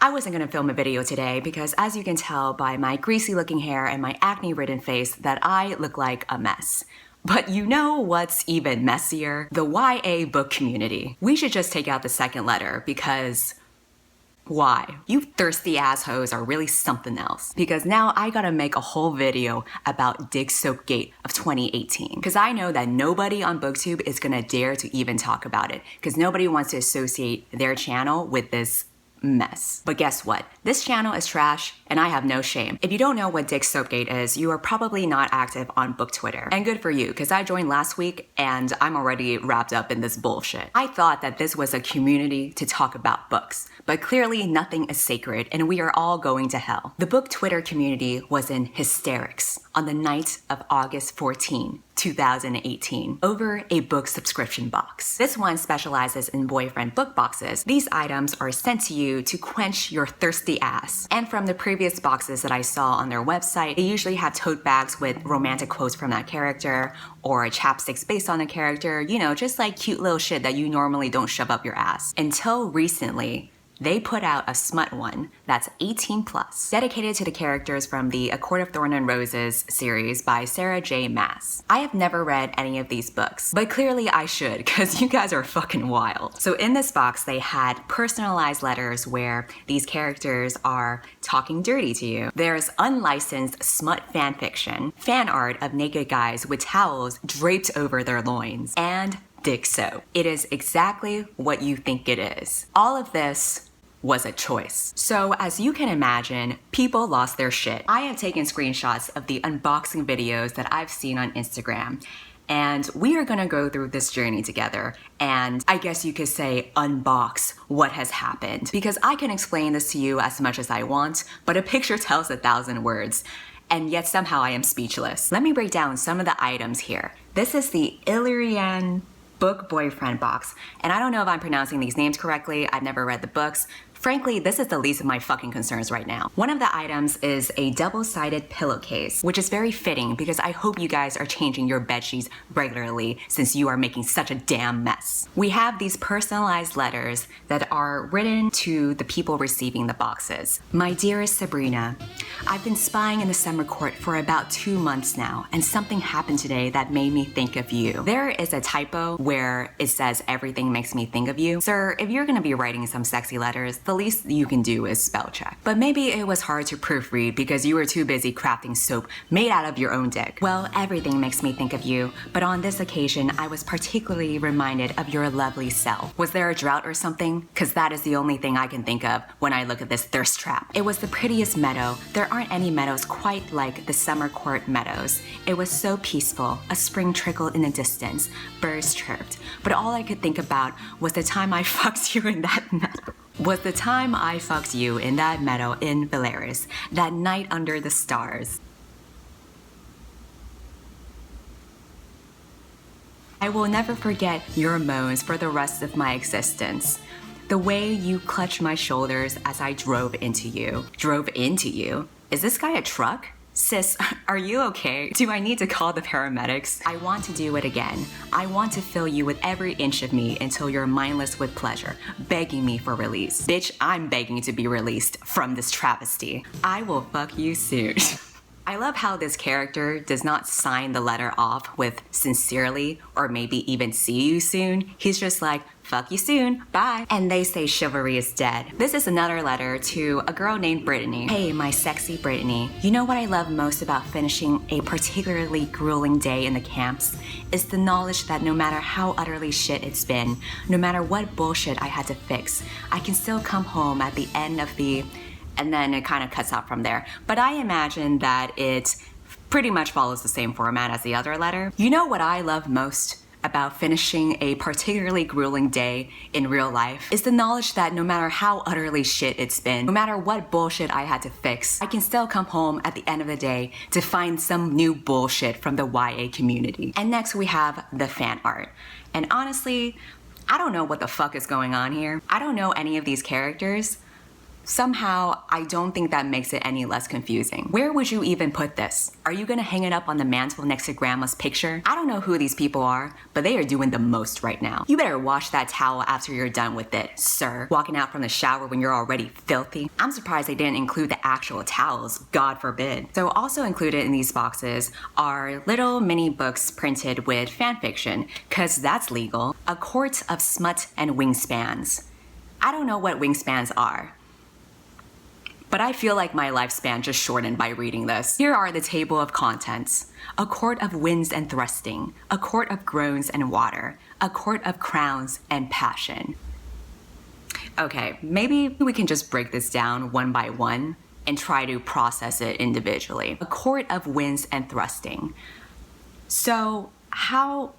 I wasn't gonna film a video today because, as you can tell by my greasy looking hair and my acne-ridden face, that I look like a mess. But you know what's even messier? The YA book community. We should just take out the second letter because why? You thirsty assholes are really something else. Because now I gotta make a whole video about Dig Soapgate of 2018. Because I know that nobody on BookTube is gonna dare to even talk about it. Because nobody wants to associate their channel with this mess. But guess what? This channel is trash and I have no shame. If you don't know what Dig Soapgate is, you are probably not active on book Twitter. And good for you, because I joined last week and I'm already wrapped up in this bullshit. I thought that this was a community to talk about books, but clearly nothing is sacred and we are all going to hell. The book Twitter community was in hysterics on the night of August 14, 2018, over a book subscription box. This one specializes in boyfriend book boxes. These items are sent to you to quench your thirsty ass. And from the previous boxes that I saw on their website, they usually have tote bags with romantic quotes from that character, or chapsticks based on the character, you know, just like cute little shit that you normally don't shove up your ass. Until recently, they put out a smut one that's 18 plus, dedicated to the characters from the A Court of Thorn and Roses series by Sarah J. Maas. I have never read any of these books, but clearly I should, because you guys are fucking wild. So in this box, they had personalized letters where these characters are talking dirty to you. There's unlicensed smut fanfiction, fan art of naked guys with towels draped over their loins, and dick soap. It is exactly what you think it is. All of this was a choice. So as you can imagine, people lost their shit. I have taken screenshots of the unboxing videos that I've seen on Instagram, and we are gonna go through this journey together and I guess you could say unbox what has happened. Because I can explain this to you as much as I want, but a picture tells 1,000 words. And yet somehow I am speechless. Let me break down some of the items here. This is the Illyrian book boyfriend box. And I don't know if I'm pronouncing these names correctly. I've never read the books. Frankly, this is the least of my fucking concerns right now. One of the items is a double-sided pillowcase, which is very fitting because I hope you guys are changing your bedsheets regularly since you are making such a damn mess. We have these personalized letters that are written to the people receiving the boxes. My dearest Sabrina, I've been spying in the summer court for about 2 months now, and something happened today that made me think of you. There is a typo where it says everything makes me think of you. Sir, if you're gonna be writing some sexy letters, the least you can do is spell check. But maybe it was hard to proofread because you were too busy crafting soap made out of your own dick. Well, everything makes me think of you, but on this occasion, I was particularly reminded of your lovely self. Was there a drought or something? Cause that is the only thing I can think of when I look at this thirst trap. It was the prettiest meadow. There aren't any meadows quite like the summer court meadows. It was so peaceful. A spring trickled in the distance. Birds chirped. But all I could think about was the time I fucked you in that meadow. Was the time I fucked you in that meadow in Valeris, that night under the stars. I will never forget your moans for the rest of my existence. The way you clutched my shoulders as I drove into you. Drove into you? Is this guy a truck? Sis, are you okay? Do I need to call the paramedics? I want to do it again. I want to fill you with every inch of me until you're mindless with pleasure, begging me for release. Bitch, I'm begging to be released from this travesty. I will fuck you soon. I love how this character does not sign the letter off with sincerely or maybe even see you soon. He's just like, fuck you soon, bye. And they say chivalry is dead. This is another letter to a girl named Brittany. Hey, my sexy Brittany. You know what I love most about finishing a particularly grueling day in the camps? Is the knowledge that no matter how utterly shit it's been, no matter what bullshit I had to fix, I can still come home at the end of the... And then it kind of cuts out from there. But I imagine that it pretty much follows the same format as the other letter. You know what I love most about finishing a particularly grueling day in real life is the knowledge that no matter how utterly shit it's been, no matter what bullshit I had to fix, I can still come home at the end of the day to find some new bullshit from the YA community. And next we have the fan art. And honestly, I don't know what the fuck is going on here. I don't know any of these characters, Somehow, I don't think that makes it any less confusing. Where would you even put this? Are you gonna hang it up on the mantle next to grandma's picture? I don't know who these people are, but they are doing the most right now. You better wash that towel after you're done with it, sir. Walking out from the shower when you're already filthy. I'm surprised they didn't include the actual towels, God forbid. So also included in these boxes are little mini books printed with fanfiction, cause that's legal. A quart of smut and wingspans. I don't know what wingspans are, but I feel like my lifespan just shortened by reading this. Here are the table of contents. A quart of winds and thrusting, a quart of groans and water, a quart of crowns and passion. Okay, maybe we can just break this down one by one and try to process it individually. A quart of winds and thrusting. So how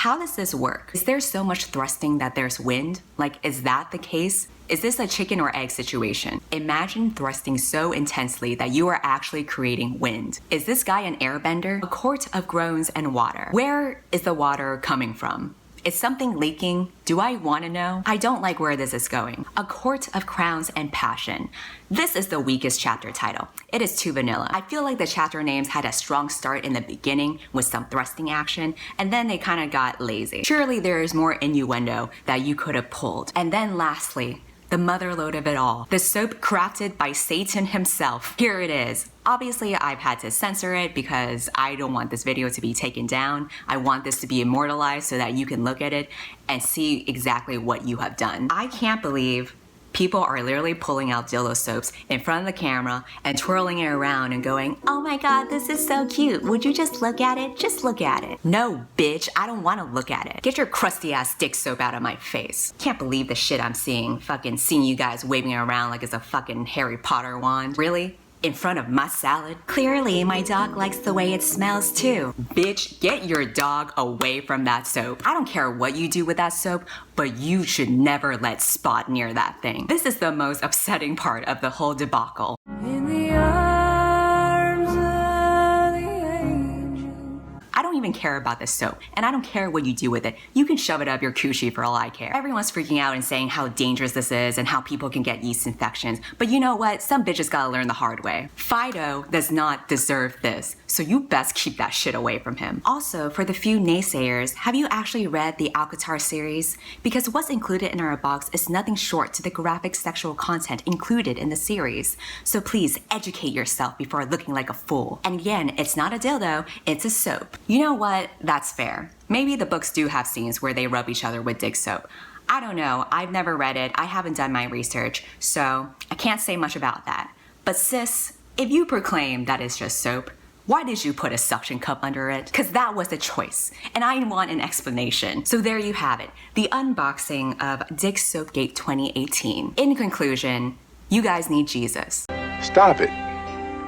does this work? Is there so much thrusting that there's wind? Like, is that the case? Is this a chicken or egg situation? Imagine thrusting so intensely that you are actually creating wind. Is this guy an airbender? A quart of groans and water. Where is the water coming from? Is something leaking? Do I want to know? I don't like where this is going. A quart of crowns and passion. This is the weakest chapter title. It is too vanilla. I feel like the chapter names had a strong start in the beginning with some thrusting action, and then they kind of got lazy. Surely there is more innuendo that you could have pulled. And then lastly, the mother lode of it all. The soap crafted by Satan himself. Here it is. Obviously, I've had to censor it because I don't want this video to be taken down. I want this to be immortalized so that you can look at it and see exactly what you have done. I can't believe people are literally pulling out dildo soaps in front of the camera and twirling it around and going, oh my god, this is so cute. Would you just look at it? Just look at it. No, bitch, I don't want to look at it. Get your crusty ass dick soap out of my face. Can't believe the shit I'm seeing. Fucking seeing you guys waving it around like it's a fucking Harry Potter wand. Really? In front of my salad? Clearly, my dog likes the way it smells too. Bitch, get your dog away from that soap. I don't care what you do with that soap, but you should never let Spot near that thing. This is the most upsetting part of the whole debacle. In the arms of the angel. I don't even care about this soap, and I don't care what you do with it. You can shove it up your coochie for all I care. Everyone's freaking out and saying how dangerous this is and how people can get yeast infections, but you know what? Some bitches gotta learn the hard way. Fido does not deserve this, so you best keep that shit away from him. Also, for the few naysayers, have you actually read the Alcatraz series? Because what's included in our box is nothing short to the graphic sexual content included in the series. So please educate yourself before looking like a fool. And again, it's not a dildo, it's a soap. You know what? That's fair. Maybe the books do have scenes where they rub each other with dick soap. I don't know. I've never read it. I haven't done my research, so I can't say much about that. But sis, if you proclaim that it's just soap, why did you put a suction cup under it? Because that was a choice, and I want an explanation. So there you have it, the unboxing of Dick Soapgate 2018. In conclusion, you guys need Jesus. Stop it.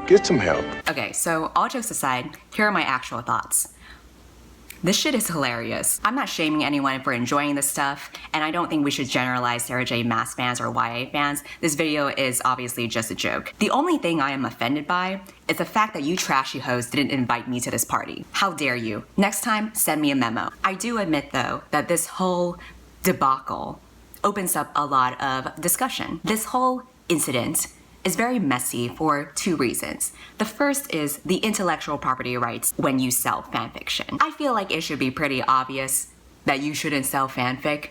Get some help. Okay, so all jokes aside, here are my actual thoughts. This shit is hilarious. I'm not shaming anyone for enjoying this stuff, and I don't think we should generalize Sarah J. Maas fans or YA fans. This video is obviously just a joke. The only thing I am offended by is the fact that you trashy hoes didn't invite me to this party. How dare you? Next time, send me a memo. I do admit, though, that this whole debacle opens up a lot of discussion. This whole incident is very messy for two reasons. The first is the intellectual property rights when you sell fanfiction. I feel like it should be pretty obvious that you shouldn't sell fanfic.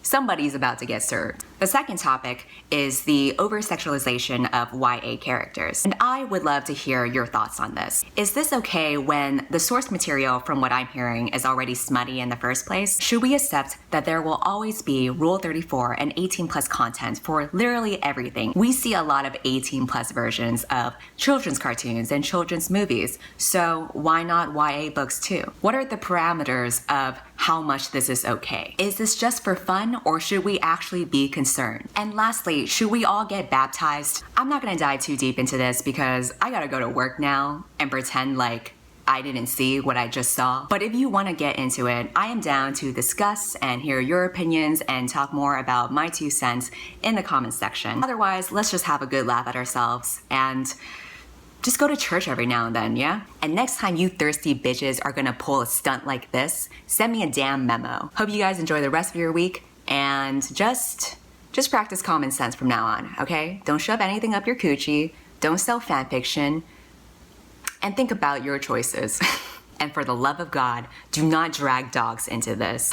Somebody's about to get served. The second topic is the over-sexualization of YA characters, and I would love to hear your thoughts on this. Is this okay when the source material, from what I'm hearing, is already smutty in the first place? Should we accept that there will always be Rule 34 and 18+ content for literally everything? We see a lot of 18+ versions of children's cartoons and children's movies, so why not YA books too? What are the parameters of how much this is okay? Is this just for fun, or should we actually be concerned? And lastly, should we all get baptized? I'm not gonna dive too deep into this because I gotta go to work now and pretend like I didn't see what I just saw. But if you wanna get into it, I am down to discuss and hear your opinions and talk more about my 2 cents in the comments section. Otherwise, let's just have a good laugh at ourselves and just go to church every now and then, yeah? And next time you thirsty bitches are gonna pull a stunt like this, send me a damn memo. Hope you guys enjoy the rest of your week and just Just practice common sense from now on, okay? Don't shove anything up your coochie, don't sell fan fiction, and think about your choices. And for the love of God, do not drag dogs into this.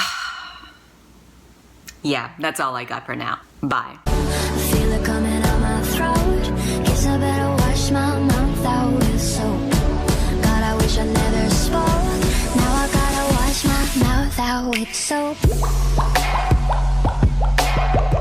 Yeah, that's all I got for now. Bye. I feel it coming out my throat. Guess I better wash my mouth out with soap. God, I wish I never spoke. Now I gotta wash my mouth out with soap.